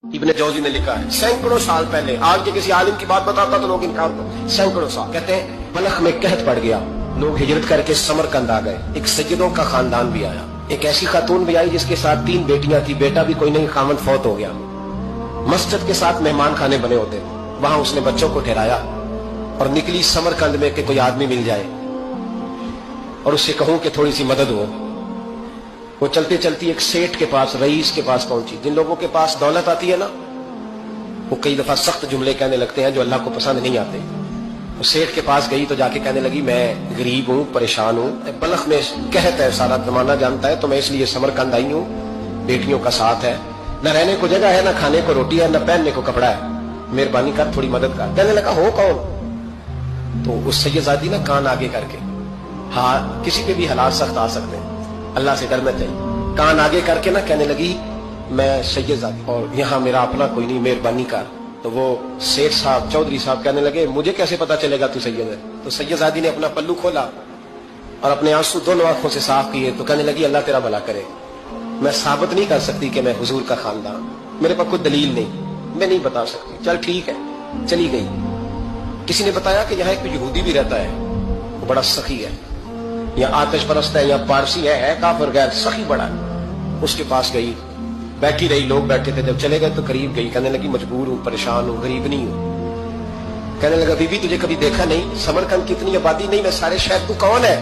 इब्न जौजी ने लिखा है सैकड़ों साल पहले, आज के किसी आलिम की बात बताता तो लोग इनकार करते। सैकड़ों साल कहते हैं बलख में कहत पड़ गया, लोग हिजरत करके समरकंद आ गए। एक सैयदों का खानदान भी आया, एक ऐसी खातून भी आई जिसके साथ 3 बेटियां थी, बेटा भी कोई नहीं, खामन फौत हो गया। मस्जिद के साथ मेहमान खाने बने होते, वहां उसने बच्चों को ठहराया और निकली समरकंद में कि कोई आदमी मिल जाए और उससे कहूं कि थोड़ी सी मदद हो। वो चलते चलती एक सेठ के पास, रईस के पास पहुंची। जिन लोगों के पास दौलत आती है ना, वो कई दफा सख्त जुमले कहने लगते हैं जो अल्लाह को पसंद नहीं आते। वो सेठ के पास गई तो जाके कहने लगी मैं गरीब हूँ, परेशान हूँ, बलख में कहत है, सारा जमाना जानता है, तो मैं इसलिए समरकंद आई हूँ, बेटियों का साथ है, न रहने को जगह है, न खाने को रोटी है, न पहनने को कपड़ा है, मेहरबानी कर, थोड़ी मदद कर। कहने लगा हो कौन? तो उस सैयदादी ना कान आगे करके, हाँ किसी पे भी हालात सख्त आ सकते हैं, अल्लाह से डरना चाहिए, कान आगे करके ना कहने लगी मैं सैयदादी और यहाँ मेरा अपना कोई नहीं, मेहरबानी कर। तो वो सेठ साहब, चौधरी साहब कहने लगे मुझे कैसे पता चलेगा तू सैयद है? तो सैयदादी ने अपना पल्लू खोला और अपने आंसू दोनों आंखों से साफ किए तो कहने लगी अल्लाह तेरा भला करे, मैं साबित नहीं कर सकती कि मैं हुजूर का खानदान, मेरे पास कोई दलील नहीं, मैं नहीं बता सकती। चल ठीक है, चली गई। किसी ने बताया कि यहाँ एक यहूदी भी रहता है, वो बड़ा सखी है, या आतिश परस्त है, या पारसी है काफिर गैर, सखी बड़ा है। उसके पास गई, बैठी रही, लोग बैठे थे, जब चले गए तो करीब गई, कहने लगी मजबूर हूँ, परेशान हूँ, गरीब नहीं हूँ। कहने लगा बीबी तुझे कभी देखा नहीं, समरकंद की इतनी आबादी नहीं, मैं सारे शहर, तू कौन है?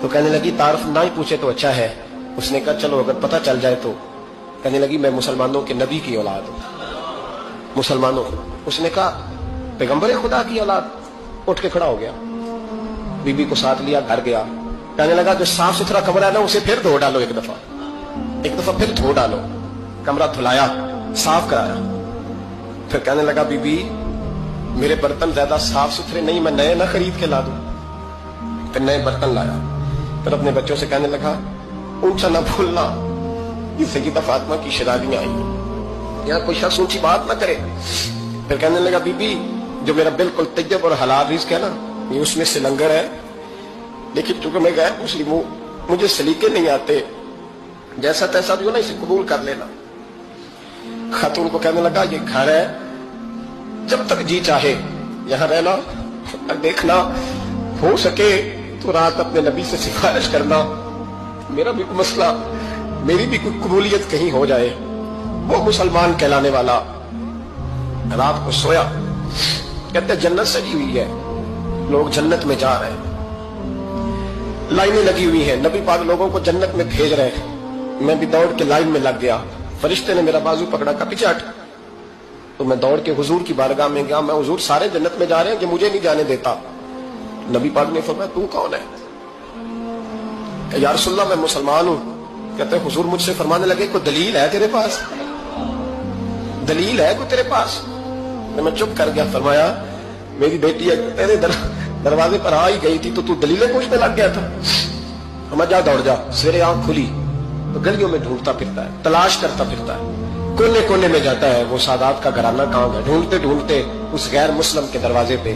तो कहने लगी तारफ ना ही पूछे तो अच्छा है। उसने कहा चलो अगर पता चल जाए तो। कहने लगी मैं मुसलमानों के नबी की औलाद हूँ, मुसलमानों को। उसने कहा पैगंबर खुदा की औलाद। उठ के खड़ा हो गया, बीबी को साथ लिया, घर गया। कहने लगा जो साफ सुथरा कमरा है ना उसे फिर धो डालो, एक दफा फिर धो डालो। कमरा धुलाया, साफ कराया। फिर कहने लगा बीबी मेरे बर्तन ज्यादा साफ सुथरे नहीं, मैं नए ना खरीद के ला दूं। फिर नए बर्तन लाया। फिर अपने बच्चों से कहने लगा ऊंचा ना भूलना, ये सैयदा फातिमा की शराबियां आई, यहाँ कोई शख्स ऊंची बात ना करे। फिर कहने लगा बीबी जो मेरा बिल्कुल तैयब और हलाल रिज़्क है ना, ये उसमें से लंगर है, लेकिन चूंकि मैं गैर मुस्लिम हूं, मुझे सलीके नहीं आते, जैसा तैसा भी हो ना इसे कबूल कर लेना। खातून को कहने लगा ये घर है, जब तक जी चाहे यहां रहना और देखना, हो सके तो रात अपने नबी से सिफारिश करना, मेरा भी कोई मसला, मेरी भी कोई कबूलियत कहीं हो जाए। वो मुसलमान कहलाने वाला रात को सोया, कहते जन्नत सजी हुई है, लोग जन्नत में जा रहे हैं, लाइनें लगी हुई हैं, नबी पाक लोगों को जन्नत में भेज रहे हैं। मैं भी दौड़ के लाइन में लग गया, फरिश्ते ने मेरा बाजू पकड़ा, का पीछे हट। तो मैं दौड़ के हुजूर की बारगाह में गया, मैं हुजूर सारे जन्नत में जा रहे हैं कि मुझे नहीं जाने देता। नबी पाक ने फरमाया तू कौन है? या रसूलल्लाह मैं मुसलमान हूं। कहते हुजूर मुझसे फरमाने लगे कोई दलील है तेरे पास? दलील है कोई तेरे पास? मैं चुप कर गया। फरमाया मेरी बेटी तेरे दरवाजे पर आ ही गई थी तो तू दलीलें पूछने लग गया था। हम जा दौड़ जा। सवेरे आंख खुली तो गलियों में ढूंढता फिरता है, तलाश करता फिरता है, कोने कोने में जाता है वो सादात का घराना कहाँ है। ढूंढते ढूंढते उस गैर मुस्लिम के दरवाजे पे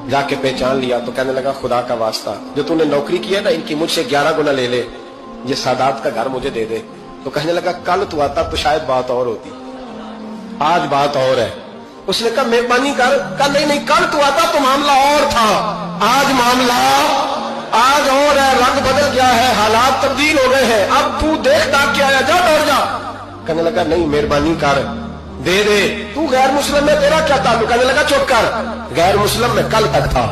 जाके पहचान लिया तो कहने लगा खुदा का वास्ता, जो तूने नौकरी की है ना इनकी मुझसे 11 गुना ले ले, ये सादात का घर मुझे दे दे। तो कहने लगा कल तू आता तो शायद बात और होती, आज बात और है। उसने कहा मेहरबानी कर। कहा नहीं कल तू आता तो मामला और था, आज मामला आज और है, रंग बदल गया है, हालात तब्दील हो गए हैं, अब तू देख दाख के आया, जा दौड़ जा। कहने लगा नहीं मेहरबानी कर, दे दे। तू गैर मुस्लिम में तेरा क्या ताल्लुक? कहने लगा चुप कर, गैर मुस्लिम में कल तक था,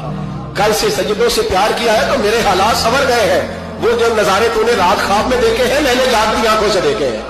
कल से सज्जदों से प्यार किया है तो मेरे हालात संवर गए हैं। वो जो नजारे तूने रात ख्वाब में देखे हैं मैंने जागती आंखों से देखे हैं।